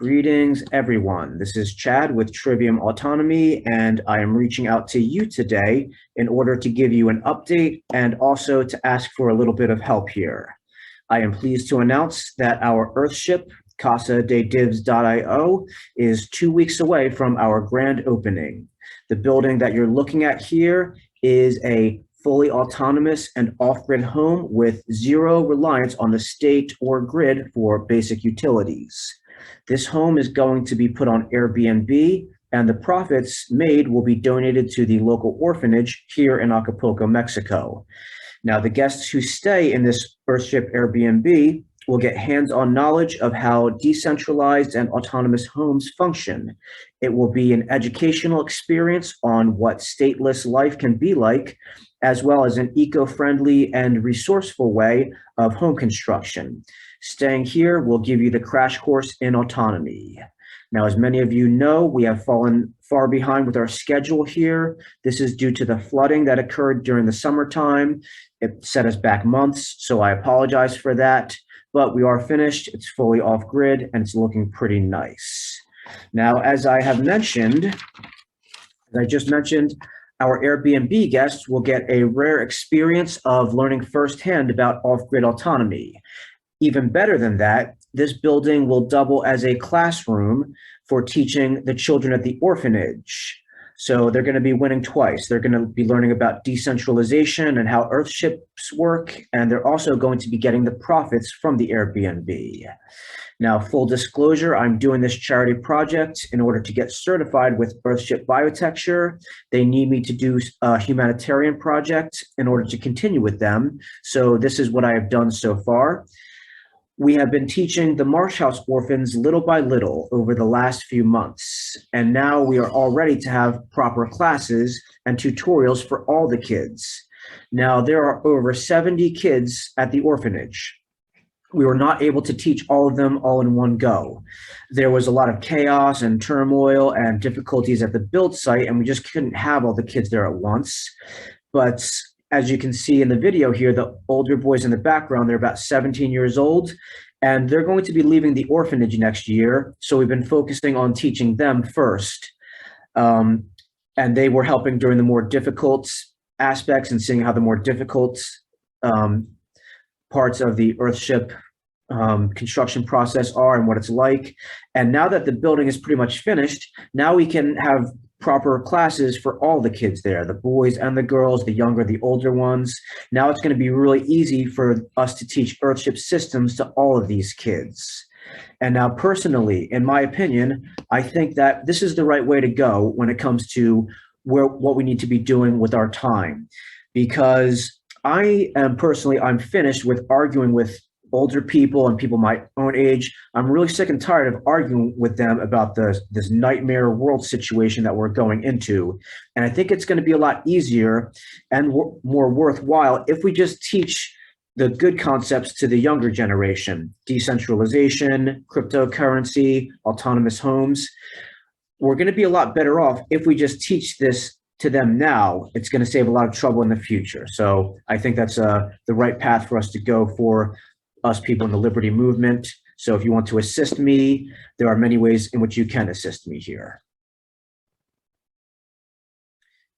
Greetings, everyone. This is Chad with Trivium Autonomy, and I am reaching out to you today in order to give you an update and also to ask for a little bit of help here. I am pleased to announce that our Earthship, CasaDeDivs.io, is 2 weeks away from our grand opening. The building that you're looking at here is a fully autonomous and off-grid home with zero reliance on the state or grid for basic utilities. This home is going to be put on Airbnb, and the profits made will be donated to the local orphanage here in Acapulco, Mexico. Now, the guests who stay in this Earthship Airbnb will get hands-on knowledge of how decentralized and autonomous homes function. It will be an educational experience on what stateless life can be like, as well as an eco-friendly and resourceful way of home construction. Staying here will give you the crash course in autonomy. Now, as many of you know, we have fallen far behind with our schedule here. This is due to the flooding that occurred during the summertime. It set us back months, so I apologize for that. But we are finished, it's fully off-grid, and it's looking pretty nice. Now, as I just mentioned, our Airbnb guests will get a rare experience of learning firsthand about off-grid autonomy. Even better than that, this building will double as a classroom for teaching the children at the orphanage. So they're going to be winning twice. They're going to be learning about decentralization and how Earthships work, and they're also going to be getting the profits from the Airbnb. Now, full disclosure, I'm doing this charity project in order to get certified with Earthship Biotecture. They need me to do a humanitarian project in order to continue with them. So this is what I have done so far. We have been teaching the Marsh House orphans little by little over the last few months, and now we are all ready to have proper classes and tutorials for all the kids. Now, there are over 70 kids at the orphanage. We were not able to teach all of them all in one go. There was a lot of chaos and turmoil and difficulties at the build site, and we just couldn't have all the kids there at once. But as you can see in the video here, the older boys in the background, they're about 17 years old, and they're going to be leaving the orphanage next year. So we've been focusing on teaching them first. And they were helping during the more difficult aspects and seeing how the more difficult parts of the Earthship construction process are and what it's like. And now that the building is pretty much finished, now we can have proper classes for all the kids there, the boys and the girls, the younger, the older ones. Now it's going to be really easy for us to teach Earthship systems to all of these kids. And now personally, in my opinion, I think that this is the right way to go when it comes to what we need to be doing with our time. Because I'm finished with arguing with older people and people my own age. I'm really sick and tired of arguing with them about this nightmare world situation that we're going into. And I think it's going to be a lot easier and more worthwhile if we just teach the good concepts to the younger generation: decentralization, cryptocurrency, autonomous homes. We're going to be a lot better off if we just teach this to them now. It's going to save a lot of trouble in the future. So I think that's the right path for us to go for us people in the Liberty movement. So if you want to assist me, there are many ways in which you can assist me here.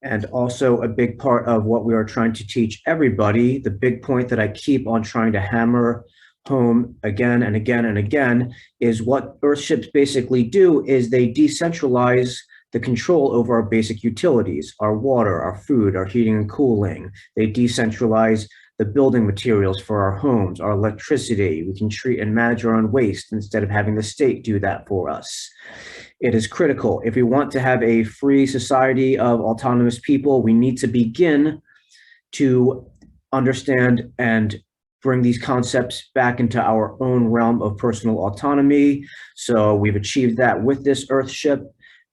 And also a big part of what we are trying to teach everybody, the big point that I keep on trying to hammer home again and again and again, is what Earthships basically do is they decentralize the control over our basic utilities, our water, our food, our heating and cooling. They decentralize the building materials for our homes, our electricity. We can treat and manage our own waste instead of having the state do that for us. It is critical. If we want to have a free society of autonomous people, we need to begin to understand and bring these concepts back into our own realm of personal autonomy. So we've achieved that with this Earthship,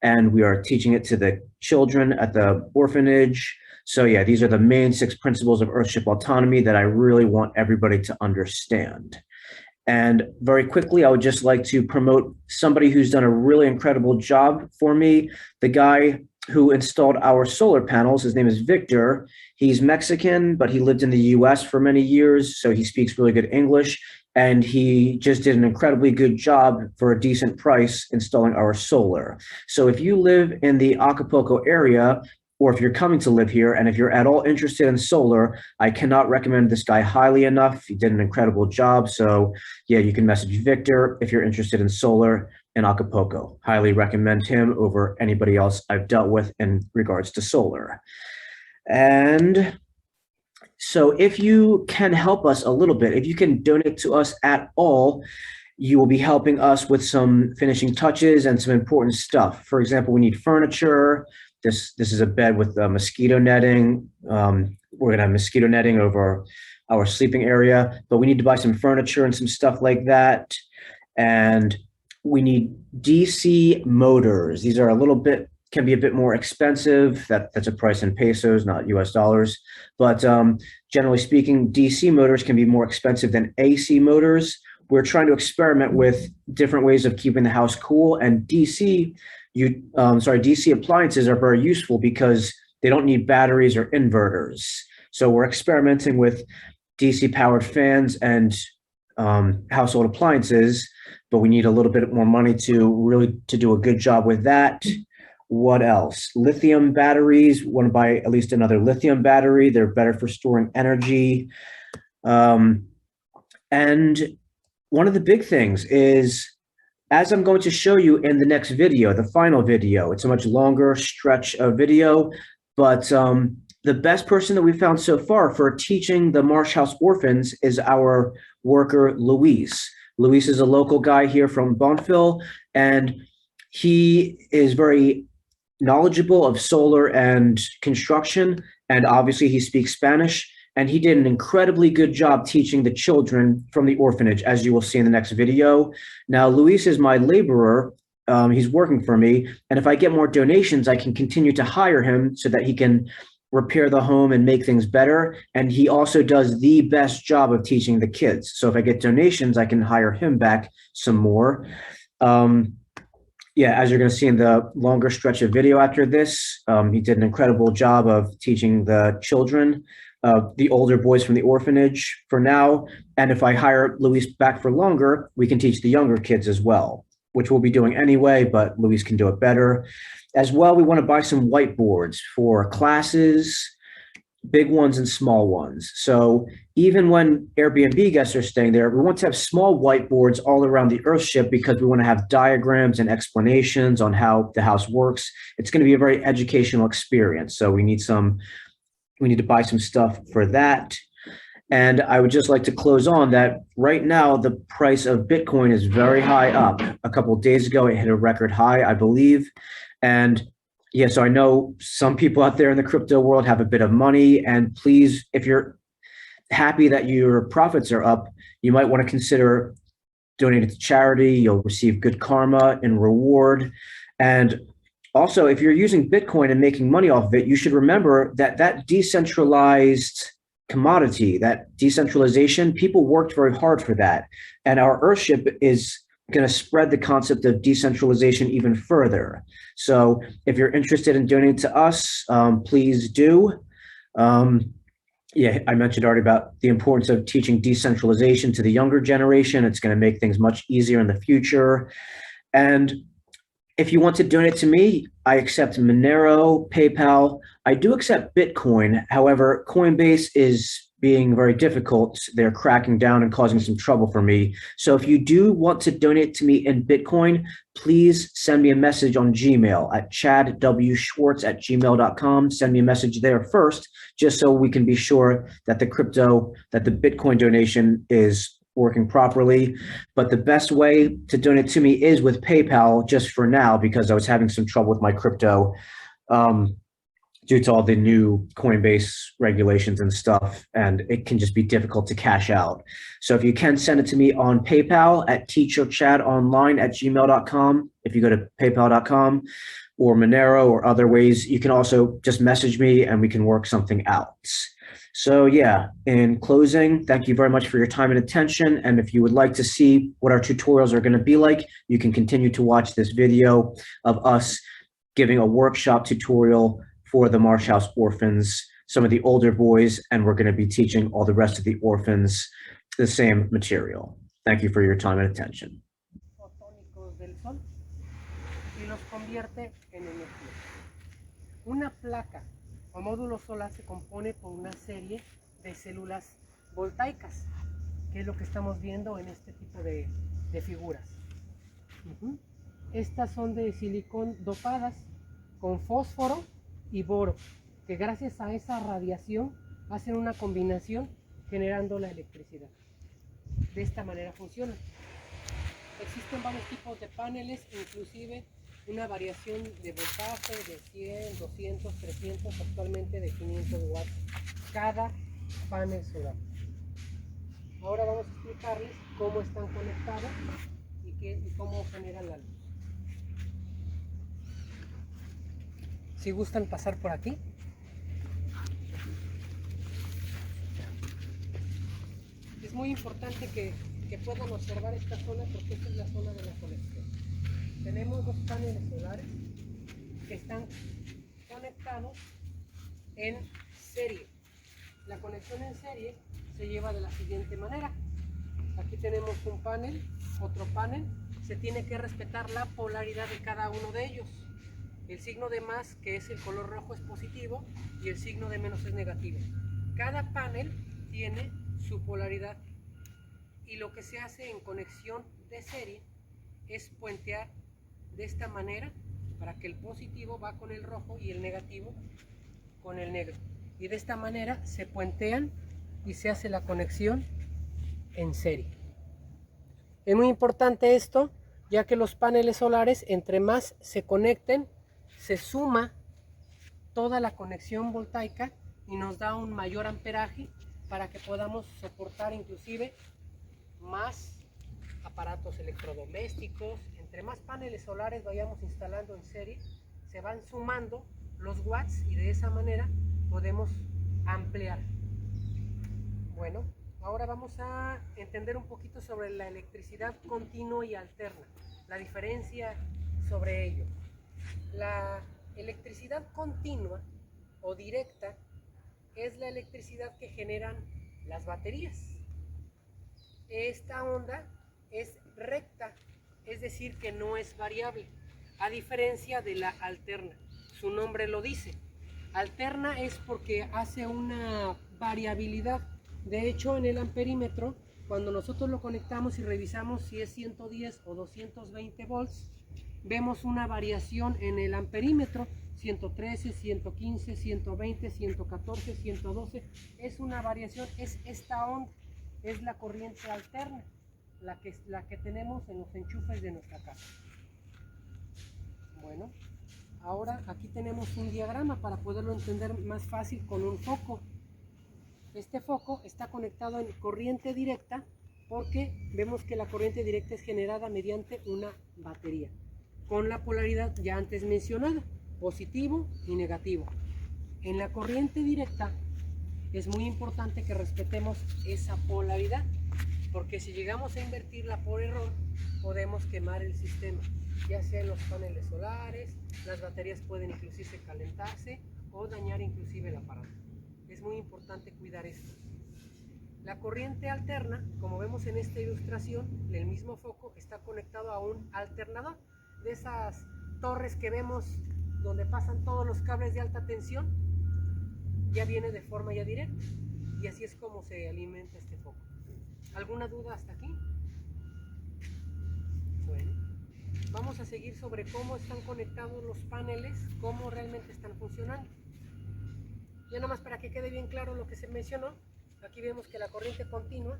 and we are teaching it to the children at the orphanage. So yeah, these are the main 6 principles of Earthship autonomy that I really want everybody to understand. And very quickly, I would just like to promote somebody who's done a really incredible job for me. The guy who installed our solar panels, his name is Victor. He's Mexican, but he lived in the US for many years, so he speaks really good English. and he just did an incredibly good job for a decent price installing our solar. So if you live in the Acapulco area, or if you're coming to live here, and if you're at all interested in solar, I cannot recommend this guy highly enough. He did an incredible job. So yeah, you can message Victor if you're interested in solar in Acapulco. Highly recommend him over anybody else I've dealt with in regards to solar. And so if you can help us a little bit, if you can donate to us at all, you will be helping us with some finishing touches and some important stuff. For example, we need furniture. This is a bed with mosquito netting. We're gonna have mosquito netting over our sleeping area, but we need to buy some furniture and some stuff like that. And we need DC motors. These are a little bit, can be a bit more expensive. That's a price in pesos, not US dollars. But generally speaking, DC motors can be more expensive than AC motors. We're trying to experiment with different ways of keeping the house cool, and DC appliances are very useful because they don't need batteries or inverters. So we're experimenting with DC powered fans and household appliances, but we need a little bit more money to do a good job with that. What else? Lithium batteries. Want to buy at least another lithium battery. They're better for storing energy. And one of the big things is, as I'm going to show you in the next video, the final video, it's a much longer stretch of video, but the best person that we found so far for teaching the Marsh House orphans is our worker, Luis. Luis is a local guy here from Bonfil, and he is very knowledgeable of solar and construction, and obviously he speaks Spanish, and he did an incredibly good job teaching the children from the orphanage, as you will see in the next video. Now, Luis is my laborer. He's working for me, and if I get more donations, I can continue to hire him so that he can repair the home and make things better. And he also does the best job of teaching the kids. So if I get donations, I can hire him back some more. Yeah, as you're going to see in the longer stretch of video after this, he did an incredible job of teaching the children, the older boys from the orphanage for now. And if I hire Luis back for longer, we can teach the younger kids as well, which we'll be doing anyway, but Luis can do it better. As well, we want to buy some whiteboards for classes, big ones and small ones. So even when Airbnb guests are staying there, we want to have small whiteboards all around the Earthship because we want to have diagrams and explanations on how the house works. It's going to be a very educational experience. So we need to buy some stuff for that. And I would just like to close on that right now, the price of Bitcoin is very high up. A couple of days ago, it hit a record high, I believe. And yeah, so I know some people out there in the crypto world have a bit of money, and please, if you're happy that your profits are up, you might want to consider donating to charity. You'll receive good karma in reward. And also, if you're using Bitcoin and making money off of it, you should remember that that decentralized commodity, that decentralization, people worked very hard for that. And our Earthship is going to spread the concept of decentralization even further. So if you're interested in donating to us, please do. Yeah, I mentioned already about the importance of teaching decentralization to the younger generation. It's going to make things much easier in the future. And if you want to donate to me, I accept Monero, PayPal. I do accept Bitcoin. However, Coinbase is being very difficult. They're cracking down and causing some trouble for me. So if you do want to donate to me in Bitcoin, please send me a message on Gmail at chadwschwartz@gmail.com. Send me a message there first, just so we can be sure that the Bitcoin donation is working properly. But the best way to donate to me is with PayPal, just for now, because I was having some trouble with my crypto due to all the new Coinbase regulations and stuff, and it can just be difficult to cash out. So if you can, send it to me on PayPal at teacherchadonline@gmail.com. If you go to paypal.com or Monero or other ways, you can also just message me and we can work something out. So yeah, in closing, thank you very much for your time and attention. And if you would like to see what our tutorials are going to be like, you can continue to watch this video of us giving a workshop tutorial for the Marsh House orphans, some of the older boys, and we're going to be teaching all the rest of the orphans the same material. Thank you for your time and attention. Fotónicos del Sol y los convierte en energía. Una placa o módulo solar se compone por una serie de células voltaicas, que es lo que estamos viendo en este tipo de figuras. Estas son de silicón dopadas con fósforo y boro, que gracias a esa radiación hacen una combinación generando la electricidad. De esta manera funciona. Existen varios tipos de paneles, inclusive una variación de voltaje de 100, 200, 300, actualmente de 500 watts cada panel solar. Ahora vamos a explicarles cómo están conectados y cómo generan la luz. Si gustan pasar por aquí. Es muy importante que puedan observar esta zona, porque esta es la zona de la conexión. Tenemos dos paneles solares que están conectados en serie. La conexión en serie se lleva de la siguiente manera. Aquí tenemos un panel, otro panel. Se tiene que respetar la polaridad de cada uno de ellos. El signo de más, que es el color rojo, es positivo y el signo de menos es negativo. Cada panel tiene su polaridad, y lo que se hace en conexión de serie es puentear de esta manera para que el positivo va con el rojo y el negativo con el negro, y de esta manera se puentean y se hace la conexión en serie. Es muy importante esto, ya que los paneles solares, entre más se conecten, se suma toda la conexión voltaica y nos da un mayor amperaje para que podamos soportar inclusive más aparatos electrodomésticos. Entre más paneles solares vayamos instalando en serie, se van sumando los watts y de esa manera podemos ampliar. Bueno, ahora vamos a entender un poquito sobre la electricidad continua y alterna, la diferencia sobre ello. La electricidad continua o directa es la electricidad que generan las baterías. Esta onda es recta, es decir, que no es variable, a diferencia de la alterna. Su nombre lo dice. Alterna es porque hace una variabilidad. De hecho, en el amperímetro, cuando nosotros lo conectamos y revisamos si es 110 o 220 volts, vemos una variación en el amperímetro, 113, 115, 120, 114, 112. Es una variación, es esta onda, es la corriente alterna, la que tenemos en los enchufes de nuestra casa. Bueno, ahora aquí tenemos un diagrama para poderlo entender más fácil con un foco. Este foco está conectado en corriente directa porque vemos que la corriente directa es generada mediante una batería, con la polaridad ya antes mencionada, positivo y negativo. En la corriente directa es muy importante que respetemos esa polaridad, porque si llegamos a invertirla por error, podemos quemar el sistema, ya sea en los paneles solares, las baterías pueden inclusive calentarse o dañar inclusive el aparato. Es muy importante cuidar esto. La corriente alterna, como vemos en esta ilustración, el mismo foco está conectado a un alternador, de esas torres que vemos donde pasan todos los cables de alta tensión, ya viene de forma ya directa, y así es como se alimenta este foco. ¿Alguna duda hasta aquí? Bueno, vamos a seguir sobre cómo están conectados los paneles, cómo realmente están funcionando. Ya nada más para que quede bien claro lo que se mencionó, aquí vemos que la corriente continua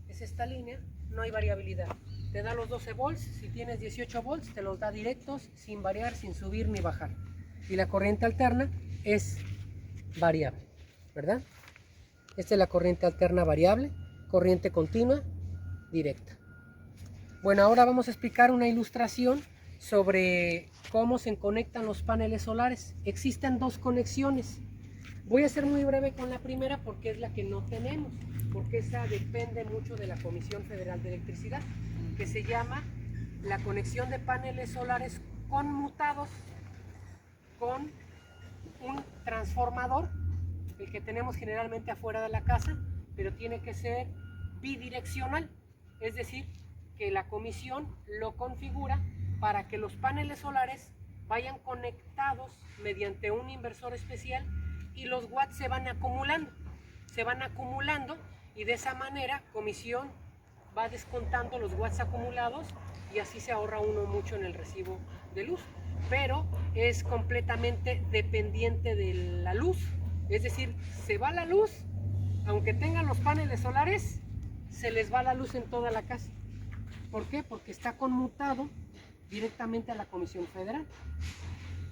es esta línea, no hay variabilidad. Te da los 12 volts, si tienes 18 volts te los da directos, sin variar, sin subir ni bajar. Y la corriente alterna es variable, ¿verdad? Esta es la corriente alterna variable, corriente continua, directa. Bueno, ahora vamos a explicar una ilustración sobre cómo se conectan los paneles solares. Existen dos conexiones. Voy a ser muy breve con la primera porque es la que no tenemos, porque esa depende mucho de la Comisión Federal de Electricidad, que se llama la conexión de paneles solares conmutados con un transformador, el que tenemos generalmente afuera de la casa, pero tiene que ser bidireccional. Es decir, que la comisión lo configura para que los paneles solares vayan conectados mediante un inversor especial y los watts se van acumulando y de esa manera comisión va descontando los watts acumulados y así se ahorra uno mucho en el recibo de luz, pero es completamente dependiente de la luz, es decir, se va la luz, aunque tengan los paneles solares, se les va la luz en toda la casa. ¿Por qué? Porque está conmutado directamente a la Comisión Federal.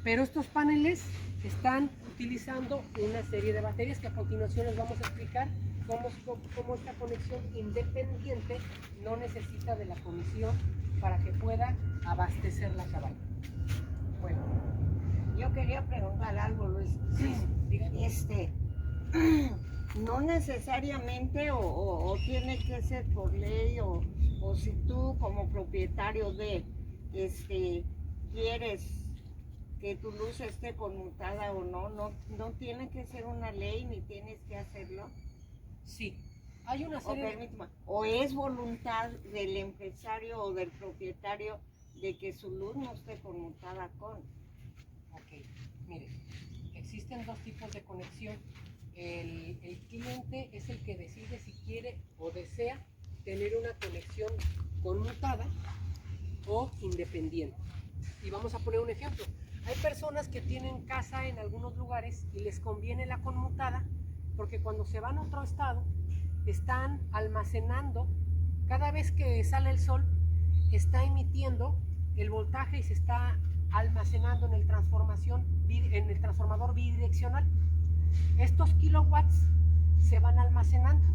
Pero estos paneles están utilizando una serie de baterías que a continuación les vamos a explicar cómo esta conexión independiente no necesita de la comisión para que pueda abastecer la cabaña. Bueno, Yo quería preguntar algo, Luis. sí, dígame. No necesariamente o tiene que ser por ley o si tú como propietario quieres que tu luz esté conmutada o no tiene que ser una ley ni tienes que hacerlo. Sí, hay una O, serie permíteme, o es voluntad del empresario o del propietario de que su luz no esté conmutada con. Ok, mire, existen dos tipos de conexión. El cliente es el que decide si quiere o desea tener una conexión conmutada o independiente. Y vamos a poner un ejemplo. Hay personas que tienen casa en algunos lugares y les conviene la conmutada porque cuando se van a otro estado están almacenando, cada vez que sale el sol está emitiendo el voltaje y se está almacenando en el transformador bidireccional. Estos kilowatts se van almacenando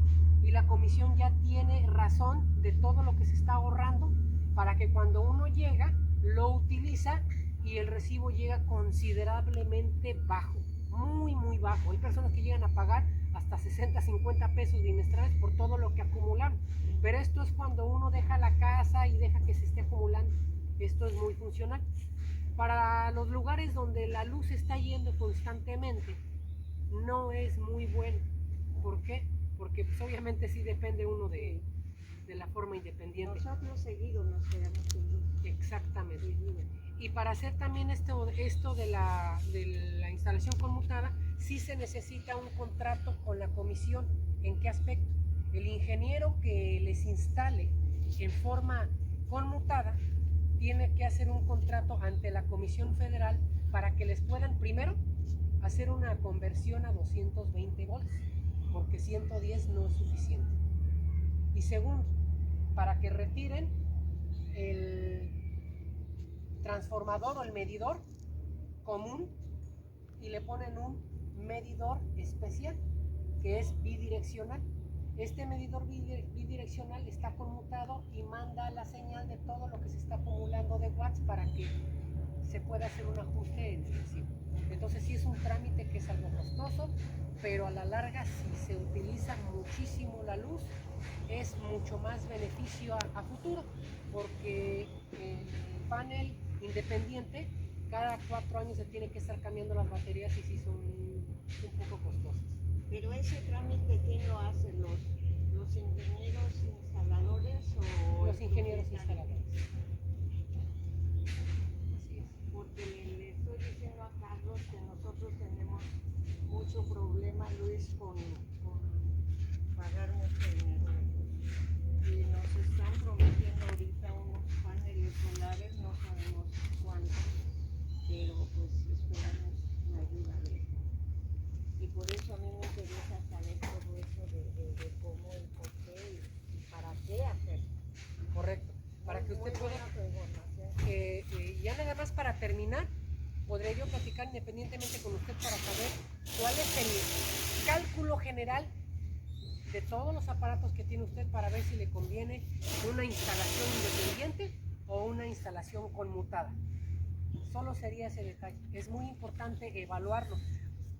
y la comisión ya tiene razón de todo lo que se está ahorrando para que cuando uno llega lo utiliza y el recibo llega considerablemente bajo, muy bajo. Hay personas que llegan a pagar hasta 60, 50 pesos bimestrales por todo lo que acumulan, pero esto es cuando uno deja la casa y deja que se esté acumulando. Esto es muy funcional. Para los lugares donde la luz está yendo constantemente, no es muy bueno. ¿Por qué? Porque pues, obviamente sí depende uno de la forma independiente. Nosotros seguidos nos quedamos sin luz. Exactamente. Y para hacer también esto de la instalación conmutada, sí se necesita un contrato con la comisión. ¿En qué aspecto? El ingeniero que les instale en forma conmutada tiene que hacer un contrato ante la Comisión Federal para que les puedan, primero, hacer una conversión a 220 volts, porque 110 no es suficiente. Y segundo, para que retiren el transformador o el medidor común y le ponen un medidor especial que es bidireccional. Este medidor bidireccional está conmutado y manda la señal de todo lo que se está acumulando de watts para que se pueda hacer un ajuste en el recibo. Entonces sí es un trámite que es algo costoso, pero a la larga si se utiliza muchísimo la luz es mucho más beneficio a futuro, porque el panel independiente cada 4 años se tiene que estar cambiando las baterías y sí son un poco costosas. Pero ese trámite, ¿quién lo hace? ¿Los ingenieros instaladores o Los ingenieros instaladores. Así es. Porque le estoy diciendo a Carlos que nosotros tenemos mucho problema, Luis, con pagar mucho dinero. Y nos están prometiendo ahorita unos paneles solares, no sabemos cuántos, pero pues esperamos la ayuda de él. Y por eso a mí me interesa saber todo eso de cómo y por qué y para qué hacerlo. Correcto. Para que usted pueda... ya nada más para terminar, podría yo platicar independientemente con usted para saber cuál es el cálculo general de todos los aparatos que tiene usted para ver si le conviene una instalación independiente o una instalación conmutada. Solo sería ese detalle. Es muy importante evaluarlo.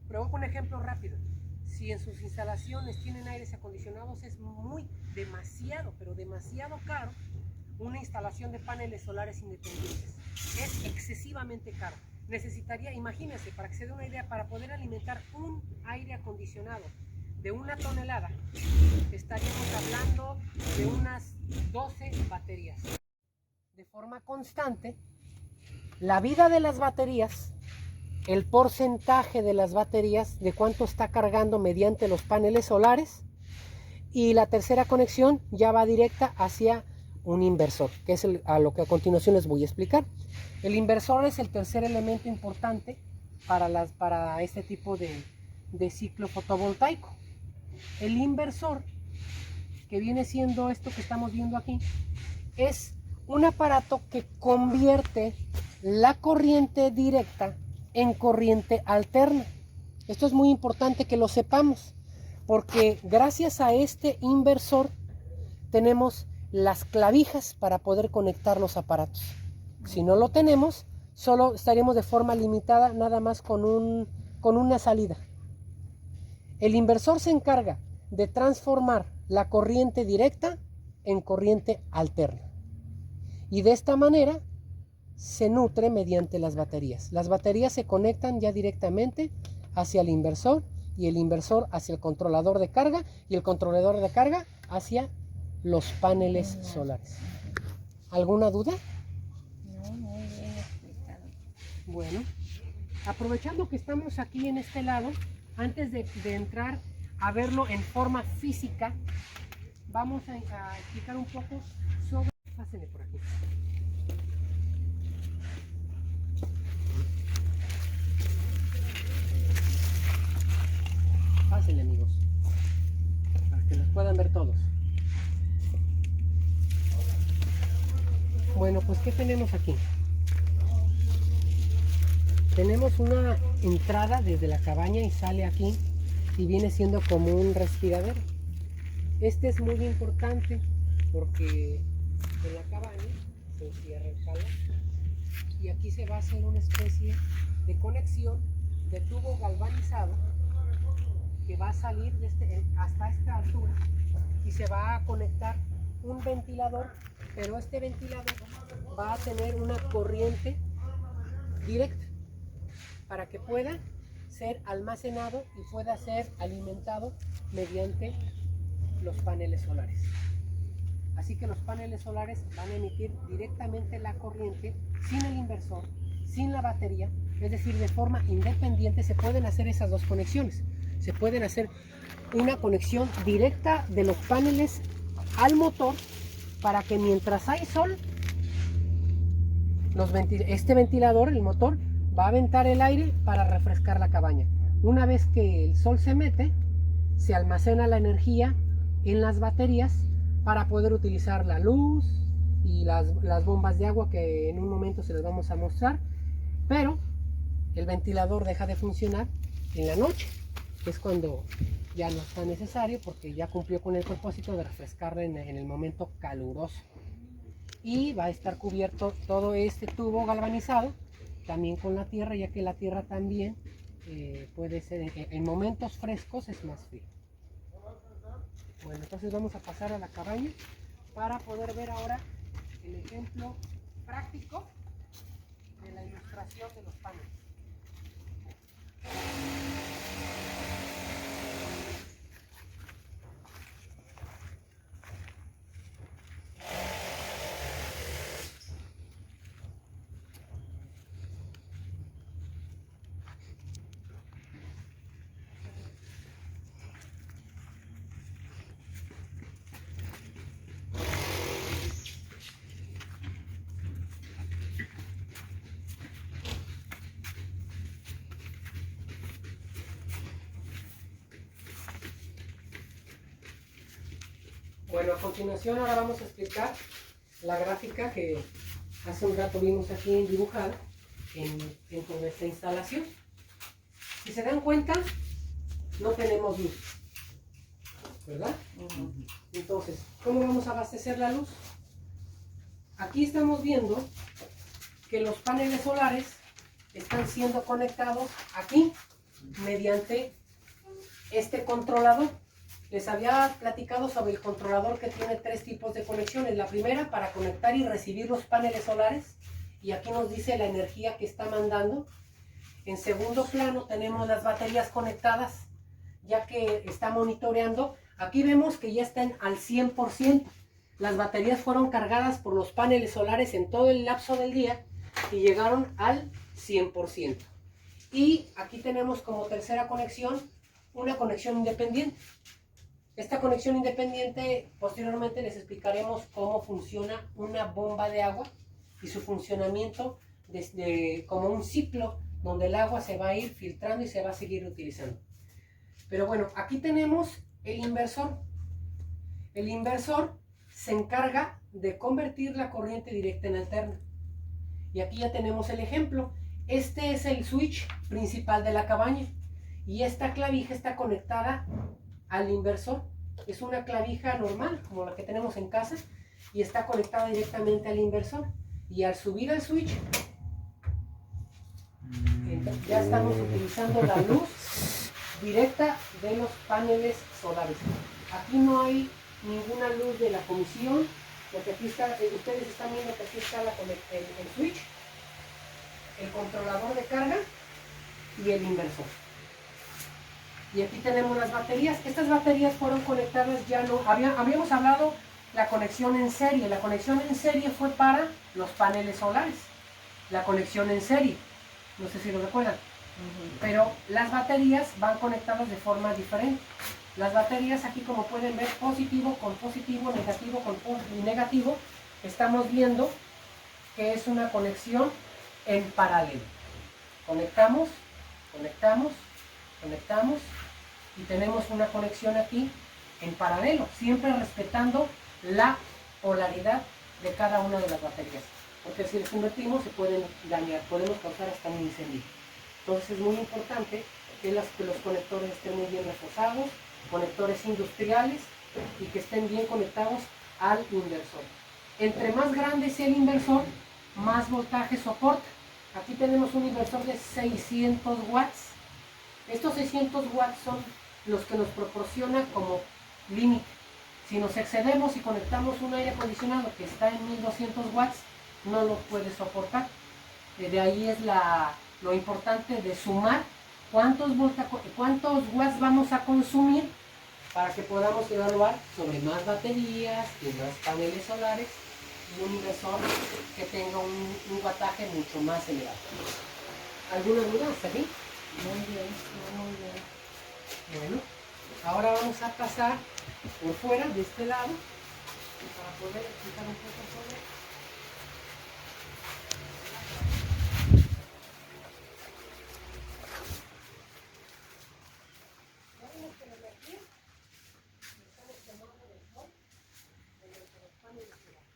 Provoco un ejemplo rápido. Si en sus instalaciones tienen aires acondicionados, es demasiado, pero demasiado caro una instalación de paneles solares independientes. Es excesivamente caro. Necesitaría, imagínense, para que se dé una idea, para poder alimentar un aire acondicionado de 1 tonelada, estaríamos hablando de unas 12 baterías. De forma constante, la vida de las baterías, el porcentaje de las baterías, de cuánto está cargando mediante los paneles solares, y la tercera conexión ya va directa hacia un inversor, que es a lo que a continuación les voy a explicar. El inversor es el tercer elemento importante para este tipo de ciclo fotovoltaico. El inversor, que viene siendo esto que estamos viendo aquí, es un aparato que convierte la corriente directa en corriente alterna. Esto es muy importante que lo sepamos, porque gracias a este inversor tenemos las clavijas para poder conectar los aparatos. Si no lo tenemos, solo estaríamos de forma limitada nada más con una salida. El inversor se encarga de transformar la corriente directa en corriente alterna. Y de esta manera se nutre mediante las baterías. Las baterías se conectan ya directamente hacia el inversor, y el inversor hacia el controlador de carga, y el controlador de carga hacia los paneles solares. ¿Alguna duda? No, muy bien explicado. Bueno, aprovechando que estamos aquí en este lado, antes de entrar a verlo en forma física, vamos a explicar un poco sobre... Pásenle por aquí. Pásenle, amigos, para que los puedan ver todos. Bueno, pues ¿qué tenemos aquí? Tenemos una entrada desde la cabaña y sale aquí, y viene siendo como un respiradero. Este es muy importante porque en la cabaña se encierra el calor, y aquí se va a hacer una especie de conexión de tubo galvanizado que va a salir hasta esta altura, y se va a conectar un ventilador, pero este ventilador va a tener una corriente directa para que pueda ser almacenado y pueda ser alimentado mediante los paneles solares. Así que los paneles solares van a emitir directamente la corriente sin el inversor, sin la batería, es decir, de forma independiente. Se pueden hacer esas dos conexiones. Se pueden hacer una conexión directa de los paneles al motor, para que mientras hay sol, este ventilador, el motor, va a aventar el aire para refrescar la cabaña. Una vez que el sol se mete, se almacena la energía en las baterías para poder utilizar la luz y las bombas de agua, que en un momento se les vamos a mostrar. Pero el ventilador deja de funcionar en la noche, que es cuando ya no está necesario, porque ya cumplió con el propósito de refrescar en el momento caluroso. Y va a estar cubierto todo este tubo galvanizado también con la tierra, ya que la tierra también puede ser en momentos frescos es más frío. Bueno, entonces vamos a pasar a la cabaña para poder ver ahora el ejemplo práctico de la ilustración de los paneles. Bueno, a continuación ahora vamos a explicar la gráfica que hace un rato vimos aquí dibujada en nuestra instalación. Si se dan cuenta, no tenemos luz, ¿verdad? Entonces, ¿cómo vamos a abastecer la luz? Aquí estamos viendo que los paneles solares están siendo conectados aquí mediante este controlador. Les había platicado sobre el controlador, que tiene 3 tipos de conexiones. La primera, para conectar y recibir los paneles solares, y aquí nos dice la energía que está mandando. En segundo plano tenemos las baterías conectadas, ya que está monitoreando. Aquí vemos que ya están al 100%. Las baterías fueron cargadas por los paneles solares en todo el lapso del día y llegaron al 100%. Y aquí tenemos como tercera conexión una conexión independiente. Esta conexión independiente, posteriormente les explicaremos cómo funciona una bomba de agua y su funcionamiento desde como un ciclo donde el agua se va a ir filtrando y se va a seguir utilizando. Pero bueno, aquí tenemos el inversor. El inversor se encarga de convertir la corriente directa en alterna. Y aquí ya tenemos el ejemplo. Este es el switch principal de la cabaña y esta clavija está conectada al inversor. Es una clavija normal, como la que tenemos en casa, y está conectada directamente al inversor. Y al subir al switch, ya estamos utilizando la luz directa de los paneles solares. Aquí no hay ninguna luz de la comisión, porque aquí está, ustedes están viendo que aquí está el switch, el controlador de carga y el inversor. Y aquí tenemos las baterías. Estas baterías fueron conectadas, ya no, habíamos hablado la conexión en serie. La conexión en serie fue para los paneles solares. La conexión en serie, no sé si lo recuerdan. Pero las baterías van conectadas de forma diferente. Las baterías aquí, como pueden ver, positivo con positivo, negativo con negativo. Estamos viendo que es una conexión en paralelo. Conectamos, conectamos, conectamos y tenemos una conexión aquí en paralelo, siempre respetando la polaridad de cada una de las baterías, porque si les invertimos se pueden dañar, podemos causar hasta un incendio. Entonces es muy importante que los conectores estén muy bien reforzados, conectores industriales y que estén bien conectados al inversor. Entre más grande sea el inversor, más voltaje soporta. Aquí tenemos un inversor de 600 watts. Estos 600 watts son los que nos proporciona como límite. Si nos excedemos y conectamos un aire acondicionado que está en 1200 watts, no lo puede soportar. De ahí es lo importante de sumar cuántos watts vamos a consumir para que podamos evaluar sobre más baterías y más paneles solares y un inversor que tenga un wattaje mucho más elevado. ¿Alguna duda hasta aquí? Muy bien, muy bien. Bueno, ahora vamos a pasar por fuera de este lado para poder explicar un poco sobre. Tenemos que la energía estamos tomando del sol de nuestros paneles solares.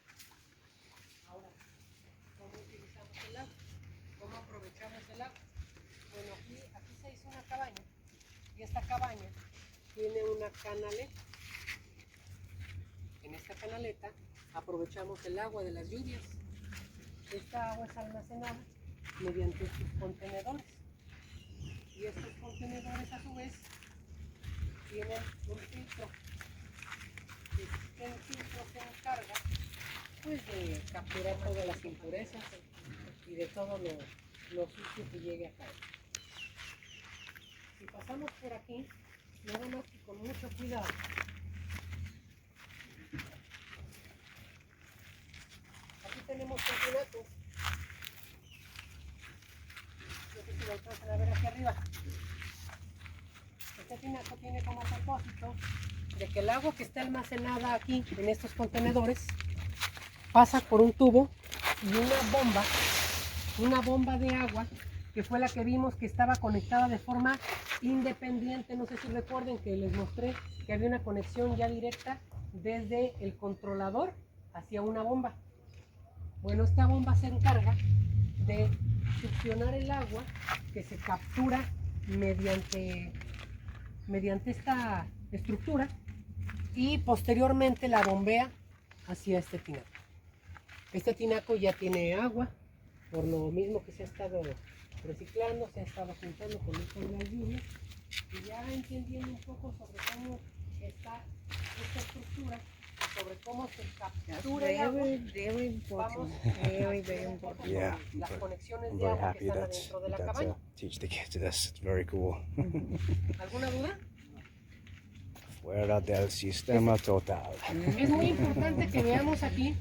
Ahora, ¿cómo utilizamos el agua? ¿Cómo aprovechamos el agua? Bueno, aquí se hizo una cabaña y esta cabaña tiene una canaleta. En esta canaleta aprovechamos el agua de las lluvias. Esta agua es almacenada mediante estos contenedores. Y estos contenedores a su vez tienen un filtro. Este filtro se encarga pues de capturar todas las impurezas y de todo lo sucio que llegue a caer. Si pasamos por aquí, nada más que con mucho cuidado, aquí tenemos un tinaco. No sé si lo alcanzan a ver aquí arriba. Este tinaco tiene como propósito de que el agua que está almacenada aquí en estos contenedores pasa por un tubo y una bomba de agua que fue la que vimos que estaba conectada de forma independiente. No sé si recuerden que les mostré que había una conexión ya directa desde el controlador hacia una bomba. Bueno, esta bomba se encarga de succionar el agua que se captura mediante esta estructura y posteriormente la bombea hacia este tinaco. Este tinaco ya tiene agua, por lo mismo que se ha estado reciclando, se ha estado juntando con esto de las lluvias, y ya entendiendo un poco sobre cómo está esta estructura, sobre cómo se captura el agua, vamos Very important. Yeah, Las conexiones I'm de very agua que happy están that adentro de la that cabaña. teach the kids this. It's very cool. ¿Alguna duda? Fuera del sistema total. Es muy importante que veamos aquí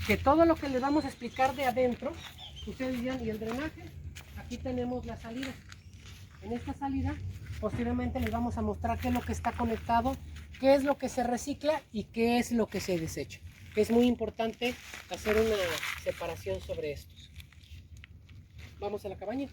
que todo lo que les vamos a explicar de adentro, ustedes dirán, y el drenaje, aquí tenemos la salida. En esta salida, posteriormente les vamos a mostrar qué es lo que está conectado, qué es lo que se recicla y qué es lo que se desecha. Es muy importante hacer una separación sobre estos. Vamos a la cabaña.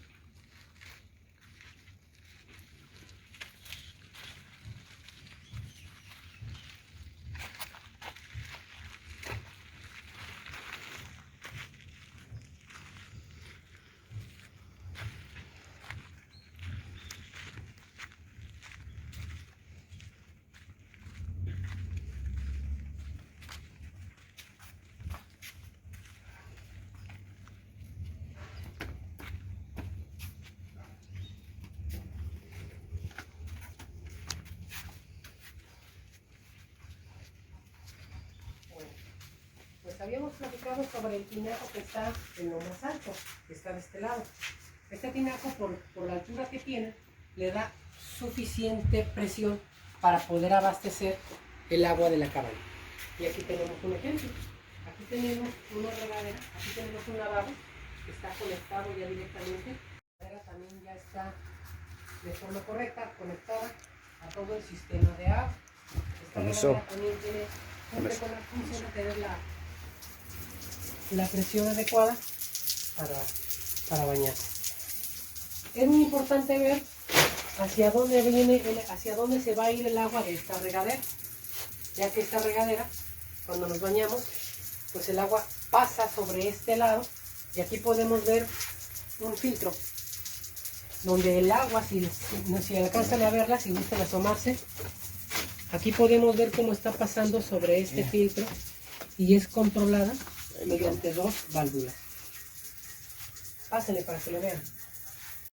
Pues habíamos platicado sobre el tinaco que está en lo más alto, que está de este lado. Este tinaco, por la altura que tiene, le da suficiente presión para poder abastecer el agua de la cabaña. Y aquí tenemos un ejemplo. Aquí tenemos una regadera, aquí tenemos un lavabo que está conectado ya directamente. La regadera también ya está de forma correcta, conectada a todo el sistema de agua. Esta regadera también cumple con la función de tener la presión adecuada para bañarse. Es muy importante ver hacia dónde se va a ir el agua de esta regadera, ya que esta regadera, cuando nos bañamos, pues el agua pasa sobre este lado y aquí podemos ver un filtro donde el agua, si alcanzan a verla, si gustan asomarse, aquí podemos ver cómo está pasando sobre este filtro y es controlada mediante dos válvulas. Pásenle para que lo vean.